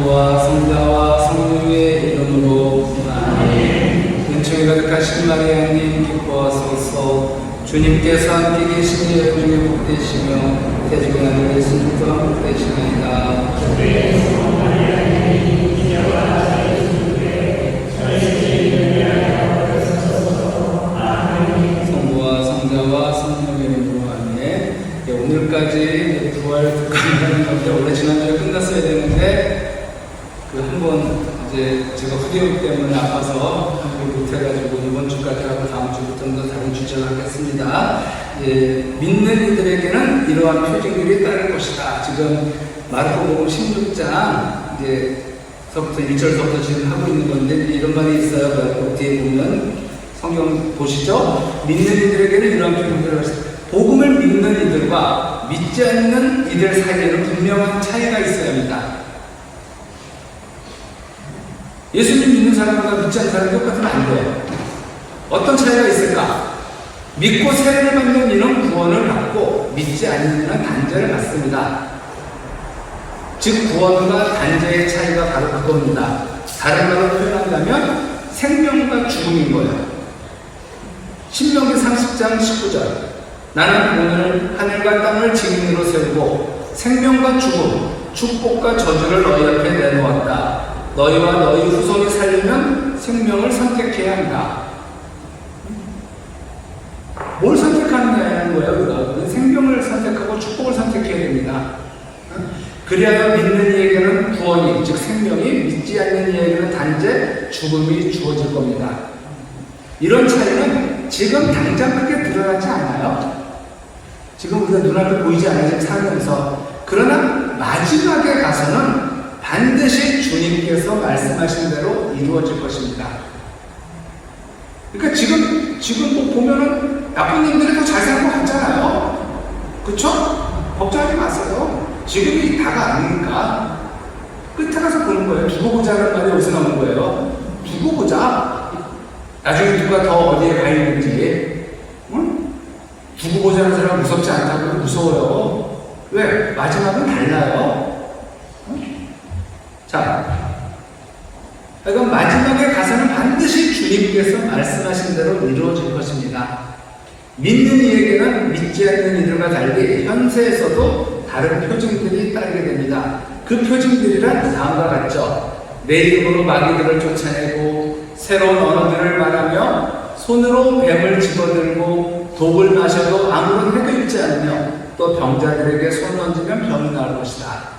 아버지와 성자와 성령의 이름으로 아멘. 은총이 가득하신 마리아님 기뻐하소서. 주님께서 함께 계시니 여러분 중에 복되시며 태중의 아들 예수님도 복되시나이다. 성부와 성자와 성령의 이름으로 아멘. 오늘까지 부활 특강이라는 건데 원래 지난주에 끝났어야 되는데 한번 이제 제가 후대역 때문에 아파서 한번 못해가지고 이번 주까지 하고 다음 주부터는 더 다른 주제를 하겠습니다. 믿는 이들에게는 이러한 표징들이 따를 것이다. 지금 마르코복음 16장 서부터 1절서부터 지금 하고 있는 건데 이런 말이 있어요. 마르코 뒤에 보면 성경 보시죠. 믿는 이들에게는 이러한 표징들이 것이다. 복음을 믿는 이들과 믿지 않는 이들 사이에는 분명한 차이가 있어야 합니다. 예수님 믿는 사람과 믿지 않는 사람이 똑같으면 안 돼요. 어떤 차이가 있을까? 믿고 세례를 받는 이는 구원을 받고 믿지 않는 이는 단죄를 받습니다. 즉 구원과 단죄의 차이가 바로 그겁니다. 다른 말로 표현한다면 생명과 죽음인 거예요. 신명기 30장 19절 나는 오늘 하늘과 땅을 증인으로 세우고 생명과 죽음, 축복과 저주를 너희 앞에 내놓았다. 너희와 너희 후손이 살려면 생명을 선택해야 한다. 뭘 선택하느냐는 거예요. 우리가 생명을 선택하고 축복을 선택해야 됩니다. 그리하여 믿는 이에게는 구원이, 즉 생명이, 믿지 않는 이에게는 단죄, 죽음이 주어질 겁니다. 이런 차이는 지금 당장 크게 드러나지 않아요. 지금 우리가 눈앞에 보이지 않아요. 지금 살면서. 그러나 마지막에 가서는 반드시 주님께서 말씀하신 대로 이루어질 것입니다. 그러니까 지금 뭐 보면은 나쁜 놈들이 더 잘 사는 것 같잖아요. 그쵸? 걱정하지 마세요. 지금이 다가 아니니까 끝에 가서 보는 거예요. 두고 보자는 말이 어디서 나오는 거예요? 두고 보자. 나중에 누가 더 어디에 가 있는지. 응? 두고 보자는 사람 무섭지 않다고 무서워요. 왜? 마지막은 달라요. 응? 자, 그러니까 마지막에 가서는 반드시 주님께서 말씀하신 대로 이루어질 것입니다. 믿는 이에게는 믿지 않는 이들과 달리 현세에서도 다른 표징들이 따르게 됩니다. 그 표징들이란 다음과 같죠. 내 이름으로 마귀들을 쫓아내고 새로운 언어들을 말하며 손으로 뱀을 집어들고 독을 마셔도 아무런 해도 있지 않으며 또 병자들에게 손 얹으면 병이 나을 것이다.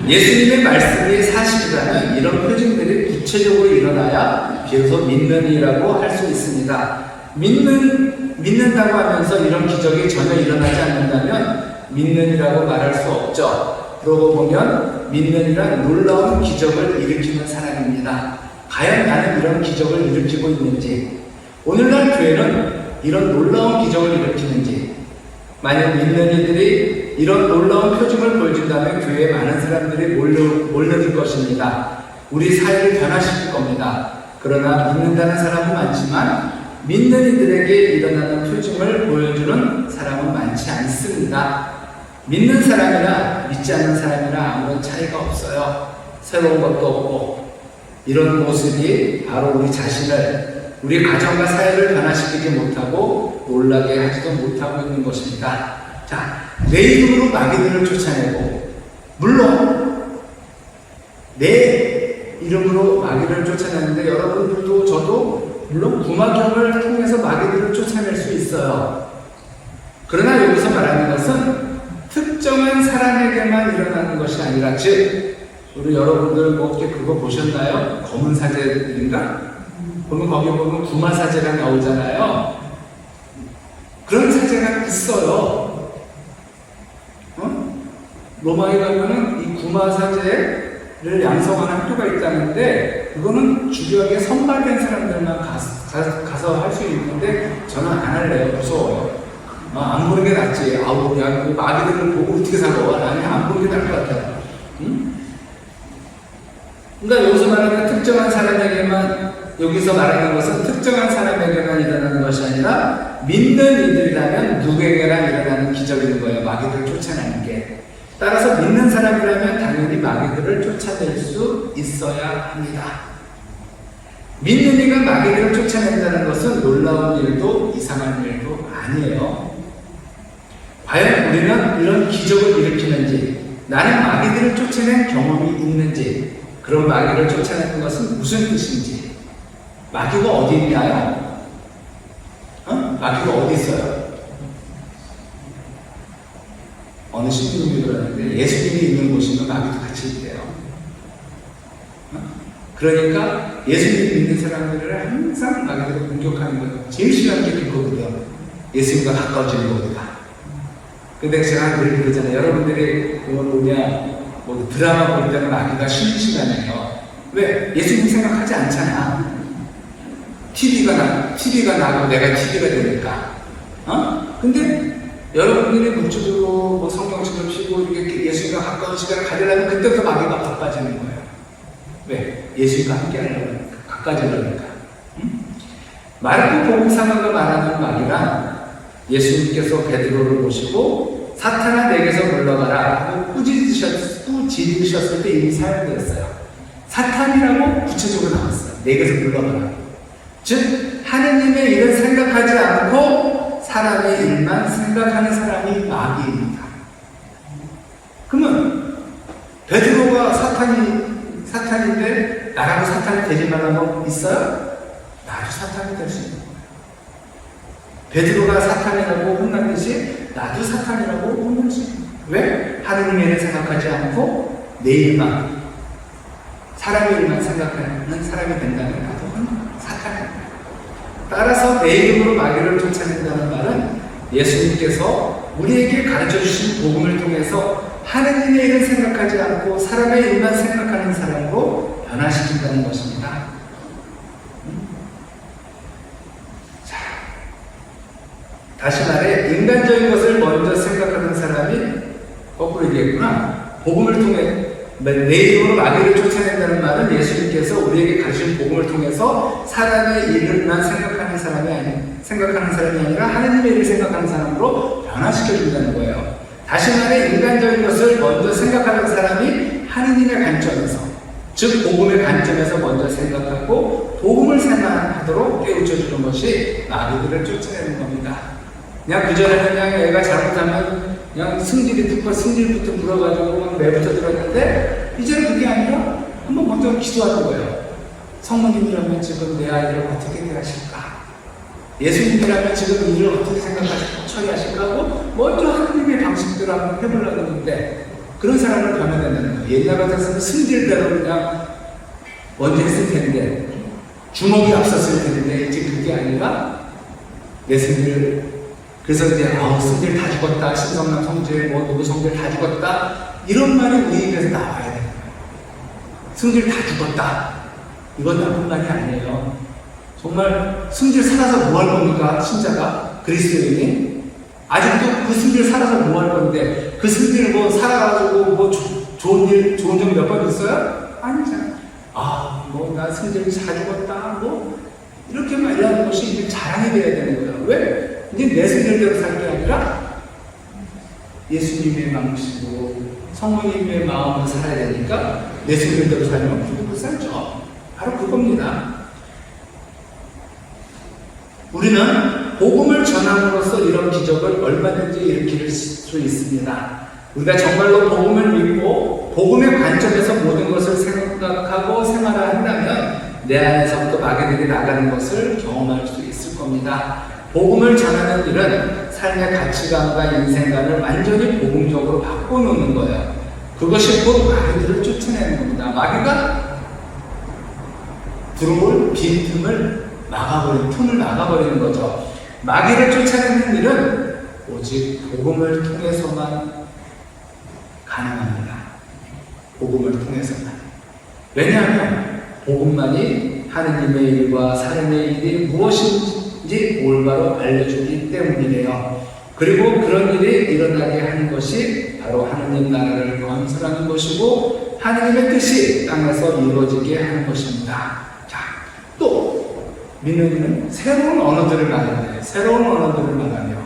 예수님의 말씀이 사실이라면 이런 표징들이 구체적으로 일어나야 비로소 믿는 이라고 할 수 있습니다. 믿는다고 하면서 이런 기적이 전혀 일어나지 않는다면 믿는 이라고 말할 수 없죠. 그러고 보면 믿는 이란 놀라운 기적을 일으키는 사람입니다. 과연 나는 이런 기적을 일으키고 있는지, 오늘날 교회는 이런 놀라운 기적을 일으키는지, 만약 믿는 이들이 이런 놀라운 표징을 보여준다면 교회에 많은 사람들이 몰려들 것입니다. 우리 사회를 변화시킬 겁니다. 그러나 믿는다는 사람은 많지만 믿는 이들에게 일어나는 표징을 보여주는 사람은 많지 않습니다. 믿는 사람이나 믿지 않는 사람이나 아무런 차이가 없어요. 새로운 것도 없고, 이런 모습이 바로 우리 자신을, 우리 가정과 사회를 변화시키지 못하고 놀라게 하지도 못하고 있는 것입니다. 자, 내 이름으로 마귀들을 쫓아내고, 물론 내 이름으로 마귀를 쫓아내는데 여러분들도 저도 물론 구마경을 통해서 마귀들을 쫓아낼 수 있어요. 그러나 여기서 말하는 것은 특정한 사람에게만 일어나는 것이 아니라, 즉 우리 여러분들 뭐 어떻게 그거 보셨나요? 검은 사제인가? 보면 거기 보면 구마 사제가 나오잖아요. 그런 사제가 있어요. 로마에 가면은 이 구마 사제를 양성하는 학교가 있다는데 그거는 주요하게 선발된 사람들만 가서 할 수 있는데 저는 안 할래요. 무서워요. 안 보는 게 낫지. 아우, 야, 그 마귀들을 보고 어떻게 살아? 아니, 안 보는 게 나을 것 같아요. 그러니까 여기서 말하는 특정한 사람에게만, 여기서 말하는 것은 특정한 사람에게만 일어나는 것이 아니라 믿는 이들이라면 누구에게나 일어나는 기적인 거예요. 마귀들을 쫓아내는 게. 따라서 믿는 사람이라면 당연히 마귀들을 쫓아낼 수 있어야 합니다. 믿는 이가 마귀들을 쫓아낸다는 것은 놀라운 일도 이상한 일도 아니에요. 과연 우리는 이런 기적을 일으키는지, 나는 마귀들을 쫓아낸 경험이 있는지, 그런 마귀를 쫓아내는 것은 무슨 뜻인지, 마귀가 어디 있나요? 마귀가 어디 있어요? 어느 신부님이 그러는데 예수님이 있는 곳이면 마귀도 같이 있대요. 그러니까 예수님 믿는 사람들을 항상 마귀들을 공격하는 거예요. 제일 싫어하는 게 그거거든요. 예수님과 가까워지는 거보다. 근데 제가 늘 그러잖아요. 여러분들이 그거 뭐냐, 뭐 드라마 볼 때는 마귀가 쉬는 시간이에요. 왜? 예수님 생각하지 않잖아. TV가 나고 내가 TV가 되니까. 근데 여러분들이 문자로 뭐 성경책을 피고 이렇게 예수님과 가까운 시간을 가지려면 그때부터 마귀가 바빠지는 거예요. 왜? 예수님과 함께 하려고 가까워지려니까. 마르코 복음상어가 말하는 마귀란 예수님께서 베드로를 모시고 사탄아 내게서 물러가라 하고 꾸짖으셨을 때 이미 사용되었어요. 사탄이라고 구체적으로 나왔어요. 내게서 물러가라. 즉 하느님의 일을 생각하지 않고 사람의 일만 생각하는 사람이 마귀입니다. 그러면 베드로가 사탄인데 나라고 사탄이 되지 말라고 있어요? 나도 사탄이 될 수 있는 거예요. 베드로가 사탄이라고 혼났듯이 나도 사탄이라고 혼날 수 있는 거예요. 왜? 하느님의 일을 생각하지 않고 내 일만, 사람의 일만 생각하는 사람이 된다면 나도 사탄입니다. 따라서 내 이름으로 마귀를 쫓아낸다는 말은 예수님께서 우리에게 가르쳐주신 복음을 통해서 하느님의 일을 생각하지 않고 사람의 일만 생각하는 사람으로 변화시킨다는 것입니다. 자, 다시 말해 인간적인 것을 먼저 생각하는 사람이 거꾸로 얘기했구나. 복음을 통해 내 이름으로 마귀를 쫓아낸다는 말은 예수님께서 우리에게 가르친 복음을 통해서 사람의 일을만 생각하는 사람이 아니라 하느님의 일을 생각하는 사람으로 변화시켜준다는 거예요. 다시 말해 인간적인 것을 먼저 생각하는 사람이 하느님의 관점에서, 즉 복음의 관점에서 먼저 생각하고 복음을 생각하도록 깨우쳐주는 것이 마귀들을 쫓아내는 겁니다. 그냥 그전에는 그냥 애가 잘못하면 그냥 승질부터 불어가지고 막 매부터 들었는데 이제는 그게 아니라 한번 먼저 기도하는 거예요. 성모님이라면 지금 내 아이를 어떻게 대하실까? 예수님이라면 지금 이 일을 어떻게 처리하실까 하고 먼저 하느님의 방식대로 한번 해보려고 하는데 그런 사람을 변화된다는 거예요. 옛날 같았으면 승질대로 그냥 먼저 했을 텐데 주먹이 앞섰을 텐데 이제 그게 아니라 내 승질, 그래서 이제 승질 다 죽었다, 신성남 성질, 누구 성질 다 죽었다 이런 말이 우리 입에서 나와야 돼요. 승질 다 죽었다 이건 나쁜 말이 아니에요. 정말 승질 살아서 뭐 할 겁니까? 신자가? 그리스도인이? 아직도 그 승질 살아서 뭐 할 건데 그 승질 뭐 살아가지고 뭐 좋은 점 몇 번 있어요? 아니잖아. 나 승질 다 죽었다 이렇게 말하는 것이 이제 자랑이 돼야 되는 거예요. 왜? 이제 내 승질대로 살 게 아니라 예수님의 방식으로 성모님의 마음으로 살아야 되니까 내 승질대로 살면 못 살죠. 바로 그겁니다. 우리는 복음을 전함으로써 이런 기적을 얼마든지 일으킬 수 있습니다. 우리가 정말로 복음을 믿고 복음의 관점에서 모든 것을 생각하고 생활을 한다면 내 안에서부터 마귀들이 나가는 것을 경험할 수 있을 겁니다. 복음을 전하는 일은 삶의 가치관과 인생관을 완전히 복음적으로 바꿔놓는 거예요. 그것이 곧 마귀들을 쫓아내는 겁니다. 마귀가 들어올 빈 틈을 막아버리는 거죠. 마귀를 쫓아내는 일은 오직 복음을 통해서만 가능합니다. 복음을 통해서만. 왜냐하면 복음만이 하느님의 일과 사람의 일이 무엇인지 올바로 알려주기 때문이래요. 그리고 그런 일이 일어나게 하는 것이 바로 하느님 나라를 건설하는 것이고 하느님의 뜻이 땅에서 이루어지게 하는 것입니다. 자, 또 믿는 이는 새로운 언어들을 말하며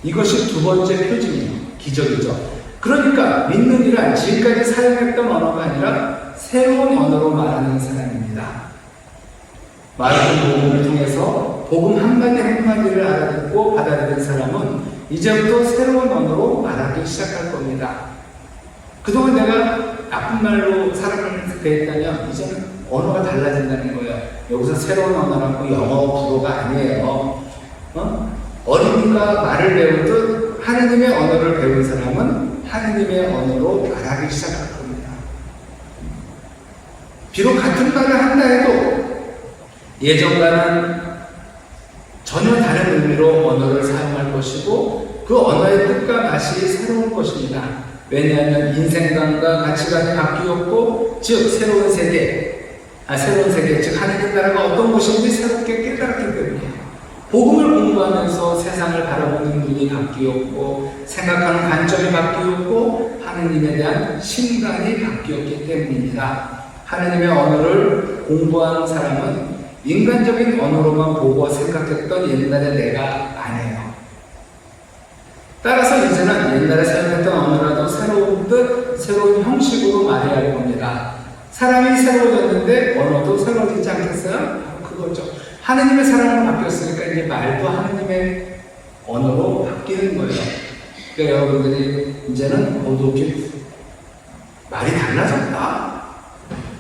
이것이 두 번째 표징이에요. 기적이죠. 그러니까 믿는이란 지금까지 사용했던 언어가 아니라 새로운 언어로 말하는 사람입니다. 마르크 복음을 통해서 복음 한마디 한마디를 알아듣고 받아들인 사람은 이제부터 새로운 언어로 말하기 시작할 겁니다. 그동안 내가 나쁜 말로 사람을 대했다면 이제는 언어가 달라진다는 거예요. 여기서 새로운 언어라고 영어, 불어가 아니에요. 어린이가 말을 배우듯 하느님의 언어를 배운 사람은 하느님의 언어로 말하기 시작할 겁니다. 비록 같은 말을 한다 해도 예전과는 전혀 다른 의미로 언어를 사용할 것이고 그 언어의 뜻과 맛이 새로울 것입니다. 왜냐하면 인생관과 가치관이 바뀌었고 즉 새로운 세계, 즉 하느님 나라가 어떤 것인지 새롭게 깨달았기 때문이에요. 복음을 공부하면서 세상을 바라보는 눈이 바뀌었고 생각하는 관점이 바뀌었고 하느님에 대한 신간이 바뀌었기 때문입니다. 하느님의 언어를 공부하는 사람은 인간적인 언어로만 보고 생각했던 옛날의 내가 아니에요. 따라서 이제는 옛날에 사용했던 언어라도 새로운 뜻, 새로운 형식으로 말해야 할 겁니다. 사람이 새로워졌는데 언어도 새로워지지 않겠어요? 그거죠. 하느님의 사랑으로 바뀌었으니까 이제 말도 하느님의 언어로 바뀌는 거예요. 그러니까 여러분들이 이제는 고독히 말이 달라졌다?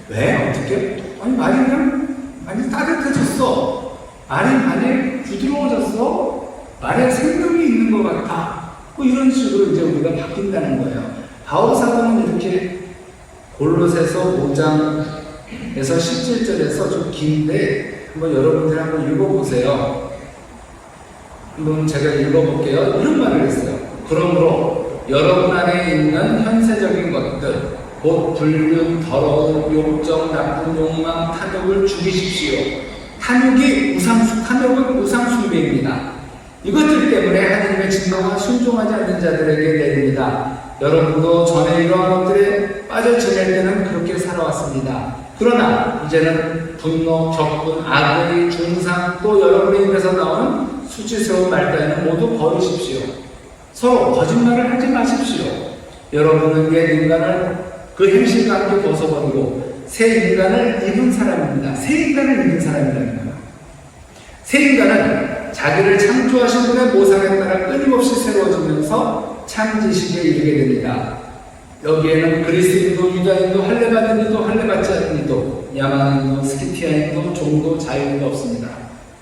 왜? 어떻게? 아니 말이 그냥 많이 따뜻해졌어. 말이 많이 부드러워졌어. 말에 생명이 있는 것 같아. 뭐 이런 식으로 이제 우리가 바뀐다는 거예요. 바울 사도는 이렇게 골로새서 5장에서 17절에서 좀 긴데 한번 여러분들이 한번 읽어보세요. 한번 제가 읽어볼게요. 이런 말을 했어요. 그러므로 여러분 안에 있는 현세적인 것들 곧 불륜, 더러움, 욕정, 나쁜 욕망, 탐욕을 죽이십시오. 탐욕은 우상숭배입니다. 이것들 때문에 하나님의 진노가 순종하지 않는 자들에게 내립니다. 여러분도 전에 이러한 것들에 빠져 지낼 때는 그렇게 살아왔습니다. 그러나 이제는 분노, 격분, 악의, 중상, 또 여러분의 입에서 나오는 수치스러운 말 따위는 모두 버리십시오. 서로 거짓말을 하지 마십시오. 여러분은 옛 인간을 그 행실과 함께 벗어버리고 새 인간을 입은 사람입니다. 새 인간을 입은 사람이라는 거예요. 새 인간은 자기를 창조하신 분의 모상에 따라 끊임없이 새로워지면서 참 지식에 이르게 됩니다. 여기에는 그리스인도, 유다인도, 할례받은 이도, 할례받지 않은 이도, 야만인도, 스키티아인도, 종도, 자유인도 없습니다.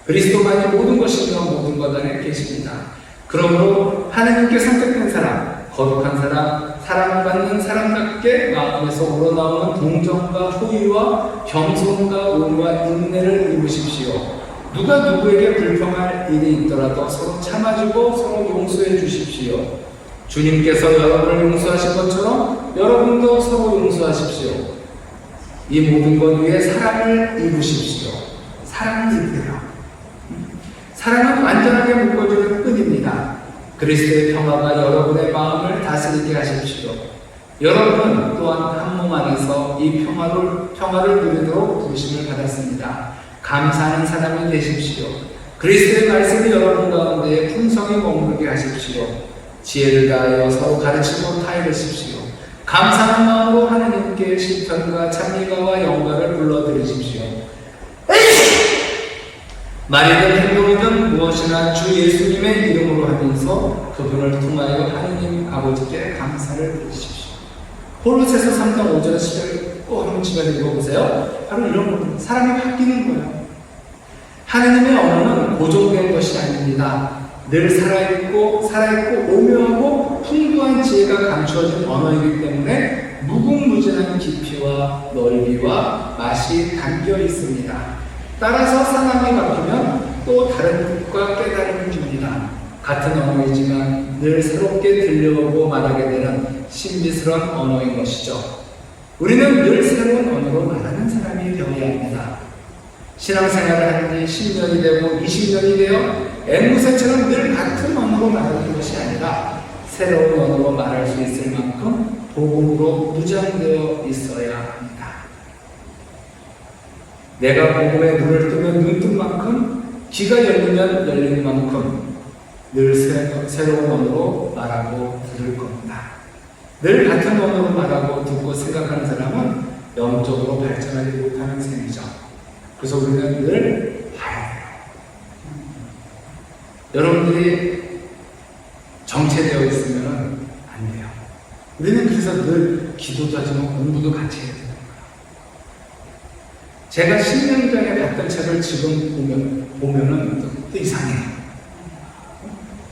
그리스도만이 모든 것이며 모든 것 안에 계십니다. 그러므로 하나님께 선택된 사람, 거룩한 사람, 사랑받는 사람답게 마음에서 우러나오는 동정과 호의와 겸손과 온유와 인내를 입으십시오. 누가 누구에게 불평할 일이 있더라도 서로 참아주고 서로 용서해 주십시오. 주님께서 여러분을 용서하신 것처럼 여러분도 서로 용서하십시오. 이 모든 것 위에 사랑을 입으십시오. 사랑을 입으세요. 사랑은 완전하게 묶어주는 끈입니다. 그리스도의 평화가 여러분의 마음을 다스리게 하십시오. 여러분은 또한 한 몸 안에서 이 평화를 누리도록 부르심을 받았습니다. 감사하는 사람이 되십시오. 그리스도의 말씀이 여러분 가운데 풍성히 머무르게 하십시오. 지혜를 다하여 서로 가르치고 타이르십시오. 감사한 마음으로 하나님께 시편과 찬미가와 영광을 불러드리십시오. 말이든 행동이든 무엇이나 주 예수님의 이름으로 하면서 그분을 통하여 하나님 아버지께 감사를 드리십시오. 골로새서 3장 5절 10절 꼭 한번 집에 읽어보세요. 바로 이런 겁니다. 사람이 바뀌는 거예요. 하나님의 언어는 고정된 것이 아닙니다. 늘 살아있고 오묘하고 풍부한 지혜가 감추어진 언어이기 때문에 무궁무진한 깊이와 넓이와 맛이 담겨 있습니다. 따라서 상황이 바뀌면 또 다른 뜻과 깨달음을 줍니다. 같은 언어이지만 늘 새롭게 들려오고 말하게 되는 신비스러운 언어인 것이죠. 우리는 늘 새로운 언어로 말하는 사람이 되어야 합니다. 신앙생활을 한 지 10년이 되고 20년이 되어 앵무새처럼 늘 같은 언어로 말하는 것이 아니라 새로운 언어로 말할 수 있을 만큼 복음으로 무장되어 있어야 합니다. 내가 복음에 눈을 뜨면 눈 뜬 만큼, 귀가 열리면 열린 만큼 늘 새로운 언어로 말하고 들을 겁니다. 늘 같은 언어로 말하고 듣고 생각하는 사람은 영적으로 발전하지 못하는 셈이죠. 그래서 우리는 늘 봐야 돼요. 여러분들이 정체되어 있으면 안 돼요. 우리는 그래서 늘 기도도 하지만 공부도 같이 해야 돼요. 제가 10년 전에 봤던 책을 지금 보면은 또 이상해요.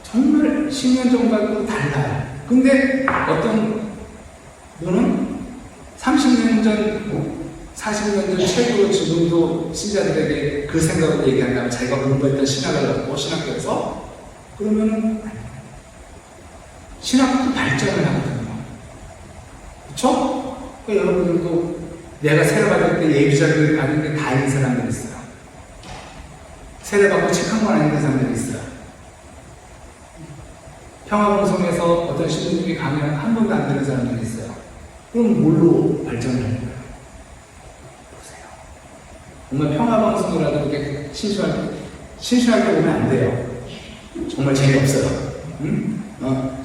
정말 10년 전과도 달라요. 근데 어떤 분은 30년 전, 40년 전 책으로 지금도 신자들에게 그 생각을 얘기한다면 자기가 공부했던 신학을 갖고 신학교에서 그러면은 신학도 발전을 하거든요. 그쵸? 그러니까 여러분들도 내가 세례받을 때 예비자들을 받은 게 다인 사람들이 있어요. 세례받고 책 한 권 안 읽는 사람들이 있어요. 평화방송에서 어떤 신부님이 강의를 한 번도 안 듣는 사람들이 있어요. 그럼 뭘로 발전을 할까요? 보세요. 정말 평화방송이라도 그렇게 심심하게 보면 안 돼요. 정말 재미없어요. 응?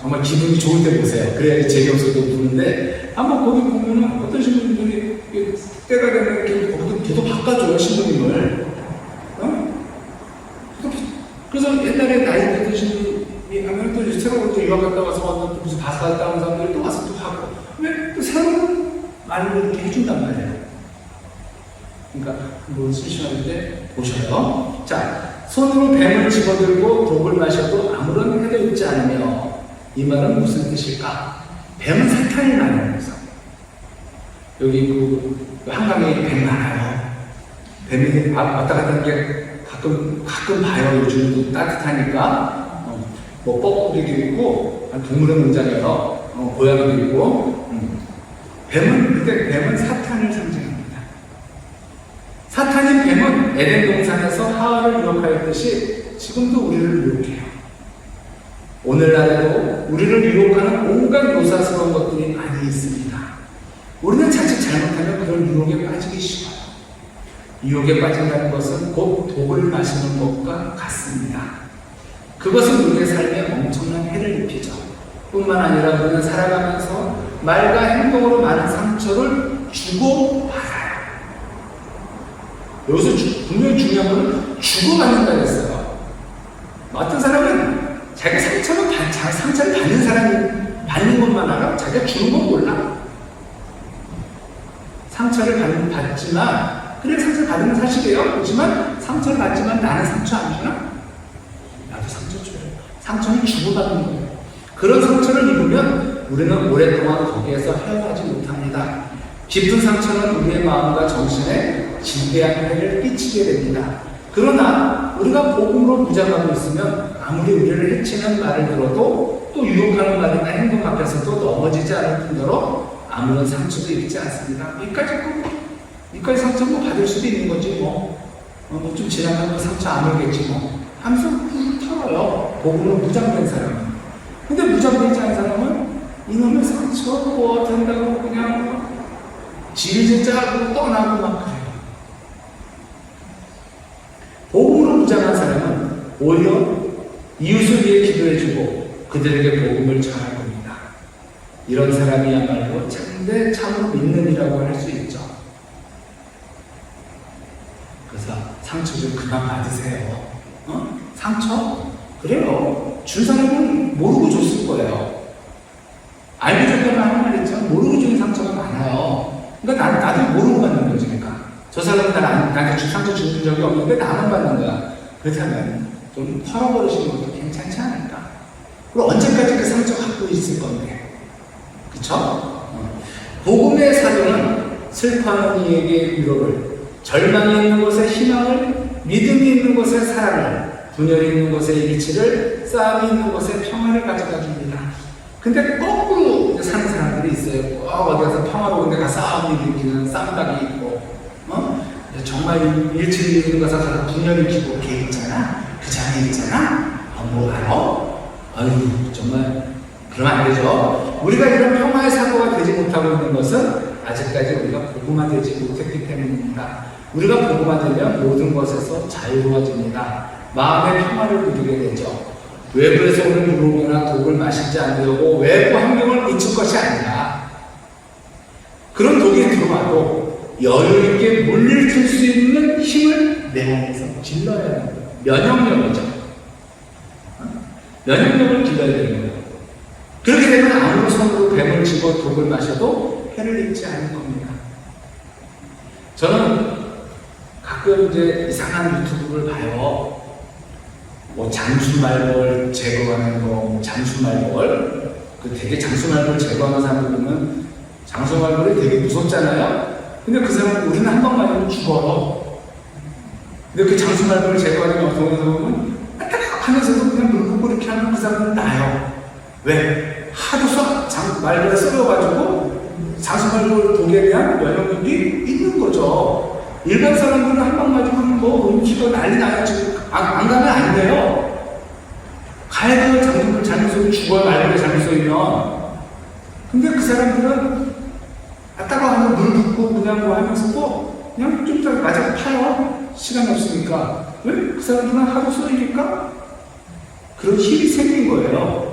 정말 기분이 좋을 때 보세요. 그래야지 재미없어도 보는데, 한번 거기 보면은 어떤 신부님들이 때가 되면 이렇게 계속 바꿔줘요, 신부님을. 그래서 옛날에 나이 드신 하면 또 새로운 또 유학 갔다 와서 무슨 바사 갔다 온 사람들이 또 와서 또 하고, 왜 또 새로운 말을 이렇게 해준단 말이에요. 그러니까 뭘 쓰셔야 때 보셔요. 자, 손으로 뱀을 집어들고 독을 마셔도 아무런 해도 있지 않으며, 이 말은 무슨 뜻일까? 뱀은 사탄이 나는 거죠. 여기 그 한강에 뱀 많아요. 뱀이 왔다 갔다 하는 게 가끔 봐요. 요즘도 따뜻하니까. 뭐 뻐꾸기도 있고, 동물의 문장이요. 고양이도 있고. 뱀은 사탄을 상징합니다. 사탄인 뱀은 에덴 동산에서 하와를 유혹하였듯이 지금도 우리를 유혹해요. 오늘날에도 우리를 유혹하는 온갖 요사스러운 것들이 많이 있습니다. 우리는 자칫 잘못하면 그런 유혹에 빠지기 쉬워요. 유혹에 빠진다는 것은 곧 독을 마시는 것과 같습니다. 그것은 우리의 삶에 엄청난 해를 입히죠. 뿐만 아니라 우리는 살아가면서 말과 행동으로 많은 상처를 주고받아요. 여기서 분명히 중요한 건 주고받는다 그랬어요. 어떤 사람은 자기가 상처를 받는 사람이 받는 것만 알아. 자기가 주는 건 몰라. 상처를 받지만, 그래, 상처를 받는 건 사실이에요. 그렇지만 상처를 받지만 나는 상처 안 주나? 나도 상처 줘요. 상처는 주고받는 거예요. 그런 상처를 입으면 우리는 오랫동안 거기에서 헤어나지 못합니다. 깊은 상처는 우리의 마음과 정신에 지대한 해를 끼치게 됩니다. 그러나 우리가 복음으로 무장하고 있으면 아무리 우리를 해치는 말을 들어도 또 유혹하는 말이나 행동 앞에서도 넘어지지 않을 뿐더러 아무런 상처도 입지 않습니다. 이까지 상처 뭐 받을 수도 있는 거지 좀 지나가면 상처 안 오겠지 하면서 털어요. 복음으로 무장된 사람은. 근데 무장되지 않은 사람은 이놈의 상처 뭐 된다고 그냥 질질 짜고 떠나고 막 그래요. 복음으로 무장한 사람은 오히려 이웃을 위해 기도해주고 그들에게 복음을 전할 겁니다. 이런 사람이야말로 참으로 믿는 이라고 할 수 있죠. 그래서 상처 좀 그만 받으세요. 상처? 그래요. 준 사람은 모르고 줬을 거예요. 알고 줬다면 하는 말 있죠. 모르고 준 상처가 많아요. 그러니까 나도 모르고 받는 거지. 그러니까 저 사람은 나한테 상처 준 적이 없는데 나만 받는 거야. 그렇다면 좀 털어버리시는 것도 괜찮지 않을까? 그리고 언제까지 그 상처 갖고 있을 건데. 그쵸? 복음의 사도는 슬퍼하는 이에게 위로를, 절망이 있는 곳에 희망을, 믿음이 있는 곳에 사랑을, 분열이 있는 곳에 일치를, 싸움이 있는 곳에 평화를 가져다 줍니다. 근데 거꾸로 사는 사람들이 있어요. 어디 가서 평화로운 데가 싸움이 일으키는 쌈박이 있고, 정말 일치를 이루는 곳에 가서 분열을 일으키고 걔 있잖아. 그 장애 있잖아. 뭐 알아? 아유, 정말 그러면 안 되죠. 우리가 이런 평화의 사고가 되지 못하고 있는 것은 아직까지 우리가 복음화되지 못했기 때문입니다. 우리가 복음화되면 모든 것에서 자유로워집니다. 마음의 평화를 누리게 되죠. 외부에서 오는 물고나 독을 마시지 않으려고 외부 환경을 늦출 것이 아니라 그런 독이 들어와도 여유 있게 물리칠 수 있는 힘을 내 안에서 길러야 하는 거예요. 면역력이죠. 면역력을 길러야 되는 거예요. 그렇게 되면 아무 손으로 뱀을 집어 독을 마셔도 해를 입지 않을 겁니다. 저는 가끔 이제 이상한 유튜브를 봐요. 뭐 장수말벌 제거하는 거, 장수말벌. 그 되게 장수말벌 제거하는 사람들 보면 장수말벌이 되게 무섭잖아요? 근데 그 사람은 우리는 한 번 맞으면 죽어요. 근데 그 장수말벌 제거하는 영상에서 보면 딱 하면서도 그냥 물고 이렇게 하면 그 사람은 나요. 왜? 하도 말벌에 썩어가지고 장수말벌 독에 대한 면역력이 있는 거죠. 일반 사람들은 한 방 맞으면 뭐 음식도 난리 나요. 지금 안 가면 안 돼요. 가야 돼요. 장수말 잘못 쏘면 죽어요. 말벌에 잘못 쏘이면. 근데 그 사람들은 아따가 하면 물 붓고 그냥 뭐 하면서도 그냥 좀 더 맞아 파요. 시간 없으니까. 왜? 그 사람들은 하도 쏘이니까 그런 힘이 생긴 거예요.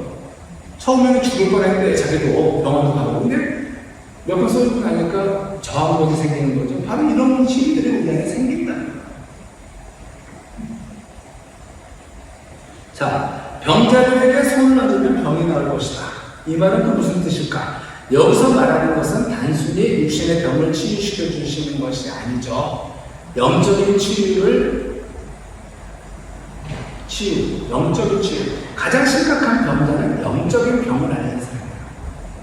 처음에는 죽을 뻔했는데 자기도 병원도 가고. 근데 몇 번 쏘이고 나니까 저항력이 생기는 거죠. 바로 이런 힘들이 우리 안에 생긴다. 자, 병자들에게 손을 얹으면 병이 나을 것이다. 이 말은 또 무슨 뜻일까? 여기서 말하는 것은 단순히 육신의 병을 치유시켜 주시는 것이 아니죠. 영적인 영적인 치유. 가장 심각한 병자는 영적인 병을 앓는 사람이에요.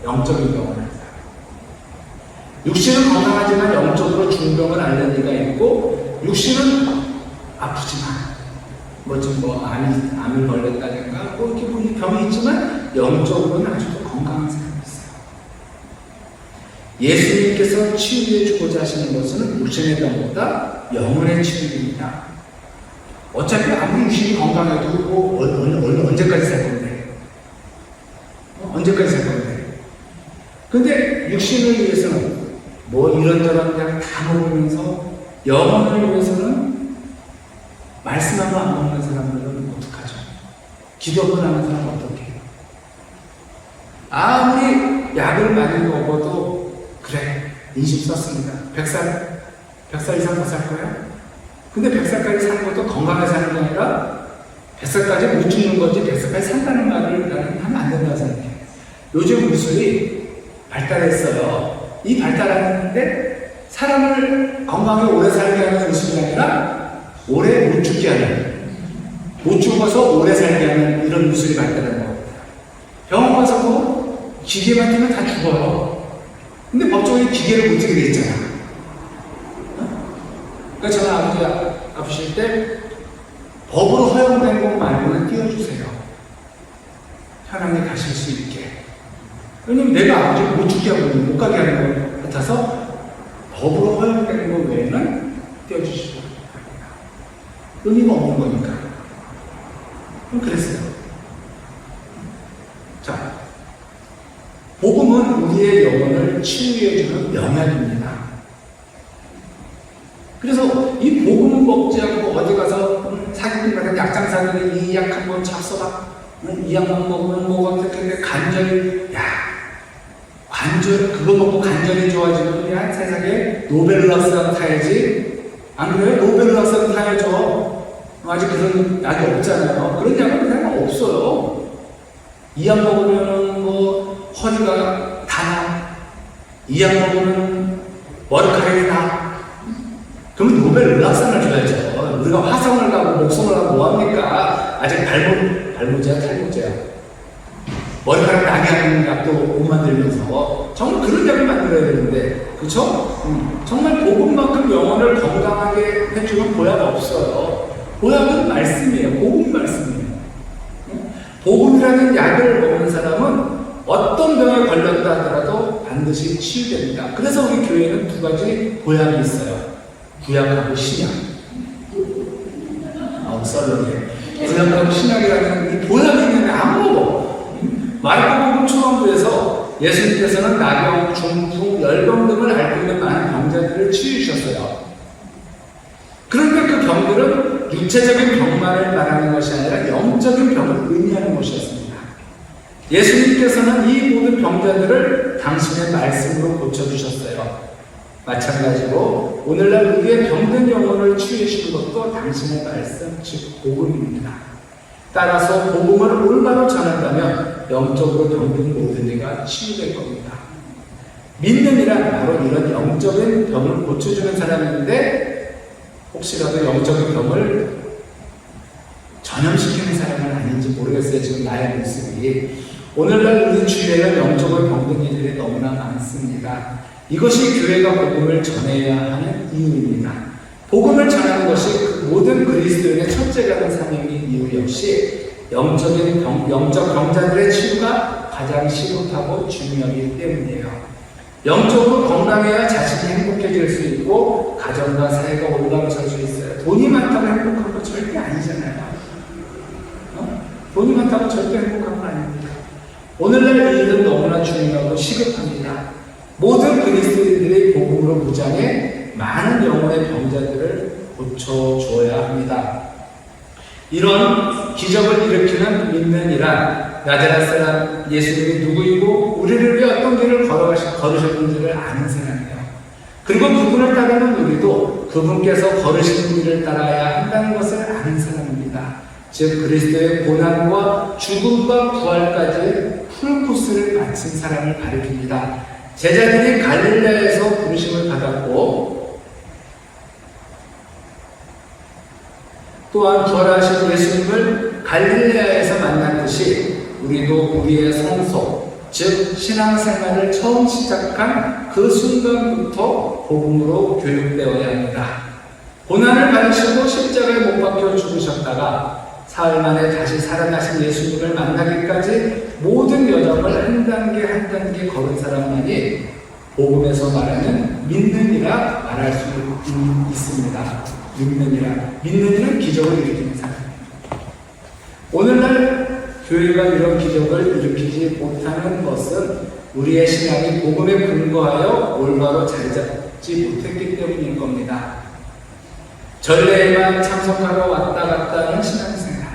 영적인 병을 앓는 사람. 육신은 건강하지만 영적으로 중병을 앓는 이가 있고, 육신은 아프지만, 암을 걸렸다든가, 뭐 이렇게 뭐 병이 있지만, 영적으로는 아주 건강한 사람이 있어요. 예수님께서 치유해 주고자 하시는 것은 육신의 병보다 영혼의 치유입니다. 어차피 아무리 육신이 건강해도 뭐 언제까지 살 건데? 언제까지 살 건데? 근데 육신을 위해서는 뭐 이런저런 그냥 다 먹으면서 영혼을 위해서는 말씀하고 안 먹는 사람들은 어떡하죠? 기도를 하는 사람은 어떻게 해요? 아무리 약을 많이 먹어도 그래 인심 썼습니다. 100살 이상 더 살 거야? 근데 100살까지 사는 것도 건강하게 사는 게 아니라 100살까지 못 죽는 거지 100살까지 산다는 말을 나는 하면 안 된다고 생각해. 요즘 무술이 발달했어요. 이 발달하는데 사람을 건강하게 오래 살게 하는 의식이 아니라 오래 못 죽게 하는, 못 죽어서 오래 살게 하는 이런 무술이 발달한 겁니다. 병원 가서 뭐 기계만 뛰면 다 죽어요. 근데 법적으로 기계를 못 뛰게 돼 있잖아. 그러니까 저는 아버지 아프실 때 법으로 허용된 것 말고는 띄워주세요. 편하게 가실 수 있게. 왜냐면 내가 아버지를 못 죽게 하고 못 가게 하는 것 같아서 법으로 허용된 것 외에는 띄워주시고 합니다. 의미가 없는 거니까. 그랬어요. 자, 복음은 우리의 영혼을 치유해주는 영약입니다. 그래서 이 복음을 먹지 않고 어디 가서 사기꾼 같은 약장사들이 이 약 한번 잡숴봐. 이 약만 먹으면 뭐가 어떻게 관절이, 관절, 그거 먹고 관절이 좋아지면 야, 세상에 노벨락상 타야지. 안 그래요? 노벨락상 타야죠. 아직 그런 약이 없잖아요. 그런 약은 그냥 없어요. 이 약 먹으면 뭐 허리가 다 나. 이 약 먹으면 머리카락이 나. 그러면 노벨 의학상을 줘야죠. 우리가 화성을 가고 목성을 가고 뭐합니까? 아직 발모제야, 탈모제야. 머리카락 나게 하는 약도 못 만들면서 정말 그런 약을 만들어야 되는데, 그쵸? 정말 복음만큼 영혼을 건강하게 해주는 보약 없어요. 보약은 말씀이에요. 복음 말씀이에요. 복음이라는 약을 먹는 사람은 어떤 병에 걸렸다 하더라도 반드시 치유됩니다. 그래서 우리 교회는 두 가지 보약이 있어요. 구약하고 신약. 썰렁해. 구약하고 신약이라는 이 보약이 있는데 안 먹어. 마르코복음 초반부에서 예수님께서는 나병, 중풍, 열병 등을 앓고 있는 많은 병자들을 치유하셨어요. 그런데 그 병들은 육체적인 병만을 말하는 것이 아니라 영적인 병을 의미하는 것이었습니다. 예수님께서는 이 모든 병자들을 당신의 말씀으로 고쳐주셨어요. 마찬가지로 오늘날 우리의 병든 영혼을 치유해주는 것도 당신의 말씀, 즉 복음입니다. 따라서 복음을 올바로 전한다면 영적으로 병든 모든 이가 치유될 겁니다. 믿는 이란 바로 이런 영적인 병을 고쳐주는 사람인데 혹시라도 영적인 병을 전염시키는 사람은 아닌지 모르겠어요. 지금 나의 모습이. 오늘날 우리 주위에는 영적으로 병든 이들이 너무나 많습니다. 이것이 교회가 복음을 전해야 하는 이유입니다. 복음을 전하는 것이 모든 그리스도인의 첫째가 된 사명인 이유 역시 영적 병자들의 치유가 가장 시급하고 중요하기 때문이에요. 영적으로 건강해야 자신이 행복해질 수 있고 가정과 사회가 올바로 설 수 있어요. 돈이 많다고 행복한 거 절대 아니잖아요. 돈이 많다고 절대 행복한 거 아닙니다. 오늘날 이 일은 너무나 중요하고 시급합니다. 모든 그리스도인들이 복음으로 무장해 많은 영혼의 병자들을 고쳐줘야 합니다. 이런 기적을 일으키는 믿는 이란 나자렛 사람 예수님이 누구이고 우리를 위해 어떤 길을 걸으셨는지를 아는 사람이에요. 그리고 그분을 따르는 우리도 그분께서 걸으신 길을 따라야 한다는 것을 아는 사람입니다. 즉 그리스도의 고난과 죽음과 부활까지 풀코스를 마친 사람을 가리킵니다. 제자들이 갈릴레에서 부르심을 받았고 또한 부활하신 예수님을 갈릴레아에서 만났듯이 우리도 우리의 성소, 즉 신앙생활을 처음 시작한 그 순간부터 복음으로 교육되어야 합니다. 고난을 받으시고 십자가에 못 박혀 죽으셨다가 사흘 만에 다시 살아나신 예수님을 만나기까지 모든 여정을 한 단계 한 단계 걸은 사람만이 복음에서 말하는 믿는이라 말할 수 있습니다. 믿는 이는 기적을 일으키는 사람. 오늘날 교회가 이런 기적을 일으키지 못하는 것은 우리의 신앙이 복음에 근거하여 올바로 자리 잡지 못했기 때문인 겁니다. 전례에만 참석하러 왔다 갔다 하는 신앙생활.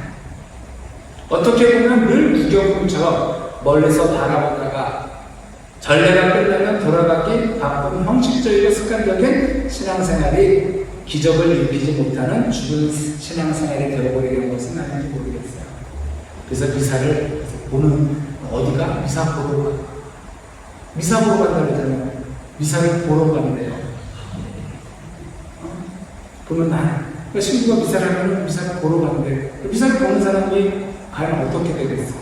어떻게 보면 늘 구경꾼처럼 멀리서 바라보다가 전례가 끝나면 돌아가기 바쁜 형식적이고 습관적인 신앙생활이 기적을 일으키지 못하는 죽은 신앙생활이 되어버리는 것은 아닌지 모르겠어요. 그래서 미사를 보는 어디가? 미사 보러 가. 미사 보러 간다 그러잖아요. 미사를 보러 간대요. 그러면 나는 친구가 미사를 하면 미사를 보러 간대. 미사를 보는 사람이 과연 어떻게 되겠어요?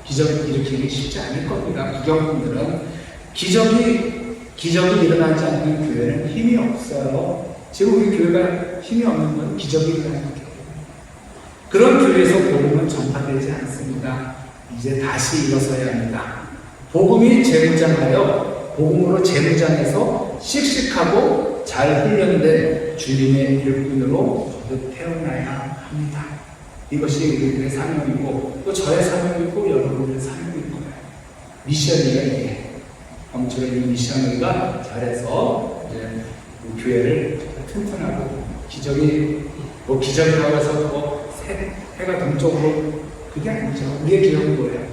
기적을 일으키기 쉽지 않을 겁니다. 구경꾼들은 기적이 일어나지 않는 교회는 힘이 없어요. 지금 우리 교회가 힘이 없는 건 기적이 일어나는 거예요. 그런 교회에서 복음은 전파되지 않습니다. 이제 다시 일어서야 합니다. 복음이 재무장하여 복음으로 재무장해서 씩씩하고 잘 훈련된 주님의 일꾼으로 거듭 태어나야 합니다. 이것이 우리들의 사명이고 또 저의 사명이고 여러분들의 사명인 거예요. 미션이가 이게 아무쪼록 이 미션이가 잘해서 이제 교회를 튼튼하고 기적이라고 해서 해가 동쪽으로 그게 아니죠. 우리의 기억은 뭐예요?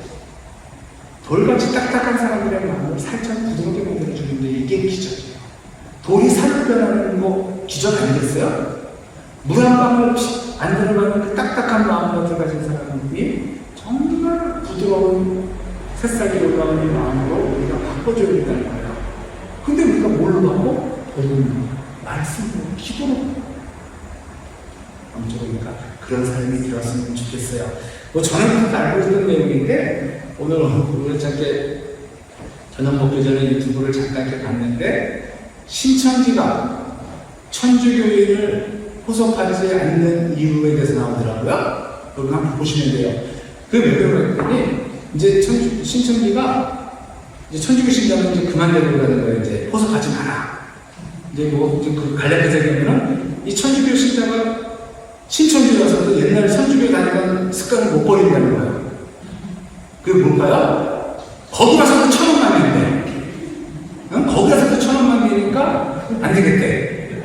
돌같이 딱딱한 사람들의 마음을 살짝 부드럽게 만들어주는데 이게 기적이에요. 돌이 살로 변하는 거 기적 아니겠어요? 물 한 방울 안 들어가는 그 딱딱한 마음을 가진 사람이 정말 부드러운 새싹이 올라오는 마음으로 우리가 바꿔줘야 된다는 거예요. 근데 우리가 뭘로 바꿔? 복음, 말씀으로, 기도로. 아무쪼록 그런 삶이 되었으면 좋겠어요. 저는 다 알고 있던 내용인데 오늘 우연찮게 저녁 먹기 전에 유튜브를 잠깐 이렇게 봤는데 신천지가 천주교인을 포섭하지 않는 이유에 대해서 나오더라고요. 그걸 한번 보시면 돼요. 그게 왜 그러랬더니 이제 신천지가 이제 천주교 신자는 이제 그만두려고 하는 거예요. 이제 포섭하지 마라. 이제 그 갈라디아서 보면은 이 천주교 신자가 신천지라서도 옛날 천주교 다니던 습관을 못 버린다는 거예요. 그게 뭘까요? 거기 가서도 1,000원만 내는데 거기 가서도 1,000원만 내니까 안 되겠대.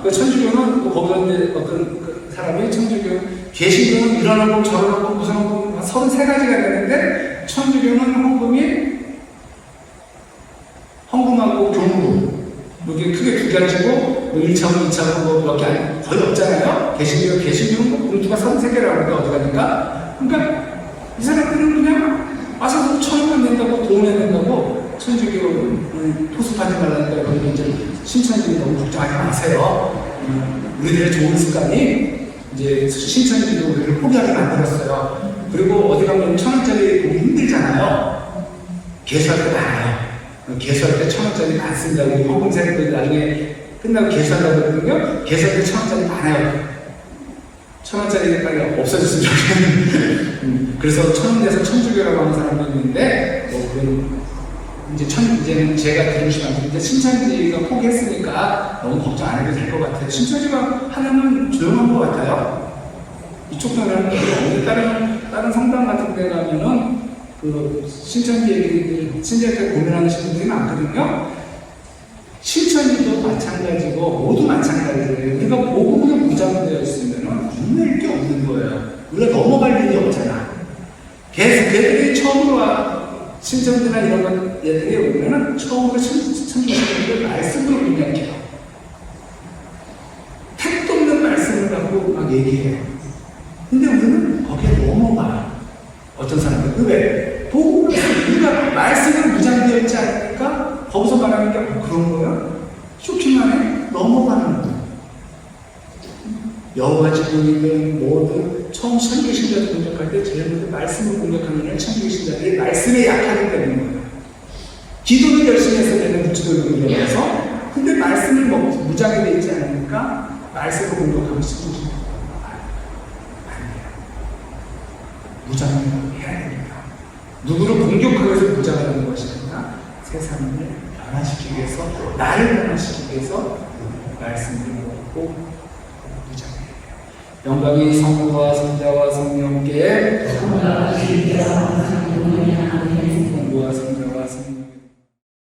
그 천주교는 그 거기서 이제 어떤 그 사람이 천주교, 개신교는 이런 헌금 저런 헌금 무슨 헌금 33가지가 되는데 천주교는 헌금하고 교무금 이게 크게 두 가지고 뭐 1차원, 2차원 뭐 몇 개 거의 없잖아요. 개신교는 뭐 봉투가 33개라고 하는데 어디 가니까 그러니까 이 사람들은 그냥 와서 1,000원만 낸다고 돈 내낸다고 천주교 토습하지 말라니까 여러분 이제 신천지 너무 걱정하지 마세요. 우리들의 좋은 습관이 이제 신천지도 우리를 포기하게 만들었어요. 그리고 어디 가면 1,000원짜리 보기 힘들잖아요. 개수할 때 많아요. 개수할 때 1,000원짜리 많습니다. 우리 헌금생들 나중에 끝나고 개수한다고 그러거든요. 개수할 때 1,000원짜리 많아요. 1,000원짜리 빨리 없어졌으면 좋겠는데. 그래서 1,000원 내서 천주교라고 하는 사람도 있는데, 뭐, 그건 이제는 제가 들은 시간, 이제 신천지가 포기했으니까 너무 걱정 안 해도 될 것 같아요. 신천지가 하나는 조용한 것 같아요. 이쪽 편은 다른 성당 같은 데 가면은 그 신천지 얘기들, 신천지에 고민하는 분들이 많거든요. 신천지도 마찬가지고 모두 마찬가지예요. 우리가 복음에 무장되어 있으면 눈낼 게 없는 거예요. 우리가 넘어갈 일이 없잖아. 걔들이 처음으로 와 신천지나 이런 애들이 오면은 처음으로 천주교를 말씀으로 공략해요. 택도 없는 말씀을 갖고 막 얘기해요. 근데 우리는 거기에 넘어가요. 어떤 사람들은 왜? 복음을 우리가 말씀을 무장되어 있지 않으니까 거기서 말하는 게 그런 거야? 쇼킹만 해? 넘어가는 거야. 여호와 증인은 뭐든 처음 천주교 신자들 공격할 때 제일 먼저 말씀을 공격하는 천주교 신자들이 말씀에 약하기 때문인 거예요. 기도는 열심히 해서 되는 무지도를 공격해서 근데 말씀을 무장이 되어 있지 않으니까 말씀을 공격하면 신주교 무장을 해야 됩니다. 누구를 공격하기 위해서 무장을 하는 것이 아니라 세상을 변화시키기 위해서, 나를 변화시키기 위해서 말씀을 먹고 무장해야 돼요. 영광이 성부와 성자와 성령께